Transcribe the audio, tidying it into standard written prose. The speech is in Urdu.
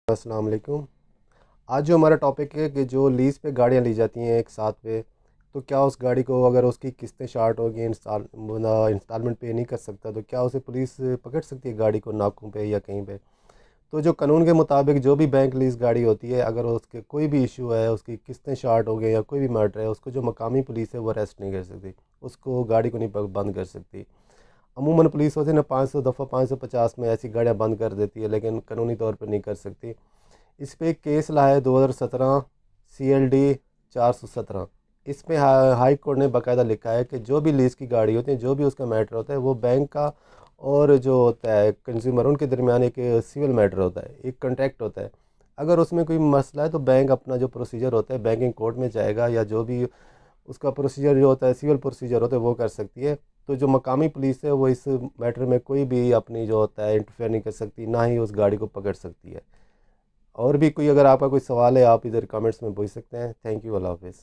السلام علیکم۔ آج جو ہمارا ٹاپک ہے کہ جو لیز پہ گاڑیاں لی جاتی ہیں ایک ساتھ پہ، تو کیا اس گاڑی کو اگر اس کی قسطیں شارٹ ہوگی، انسٹالمنٹ پے نہیں کر سکتا، تو کیا اسے پولیس پکڑ سکتی ہے گاڑی کو ناکوں پہ یا کہیں پہ؟ تو جو قانون کے مطابق جو بھی بینک لیز گاڑی ہوتی ہے، اگر اس کے کوئی بھی ایشو ہے، اس کی قسطیں شارٹ ہو گئی یا کوئی بھی میٹر ہے، اس کو جو مقامی پولیس ہے وہ اریسٹ نہیں کر سکتی، اس کو گاڑی کو نہیں بند کر سکتی۔ عموماً پولیس ہوتی ہے نا 500 دفعہ 550 میں ایسی گاڑیاں بند کر دیتی ہے، لیکن قانونی طور پہ نہیں کر سکتی۔ اس پہ ایک کیس لایا ہے 2017 CLD 417۔ اس میں ہائی کورٹ نے باقاعدہ لکھا ہے کہ جو بھی لیز کی گاڑی ہوتی ہے، جو بھی اس کا میٹر ہوتا ہے، وہ بینک کا اور جو ہوتا ہے کنزیومر، ان کے درمیان ایک سول میٹر ہوتا ہے، ایک کنٹریکٹ ہوتا ہے۔ اگر اس میں کوئی مسئلہ ہے تو بینک اپنا جو پروسیجر ہوتا ہے بینکنگ کورٹ میں جائے گا، یا جو بھی اس کا پروسیجر جو ہوتا ہے سول پروسیجر ہوتا ہے وہ کر سکتی ہے۔ تو جو مقامی پولیس ہے وہ اس میٹر میں کوئی بھی اپنی جو ہوتا ہے انٹرفیئر نہیں کر سکتی، نہ ہی اس گاڑی کو پکڑ سکتی ہے۔ اور بھی کوئی اگر آپ کا کوئی سوال ہے، آپ ادھر کامنٹس میں پوچھ سکتے ہیں۔ تھینک یو، اللہ حافظ۔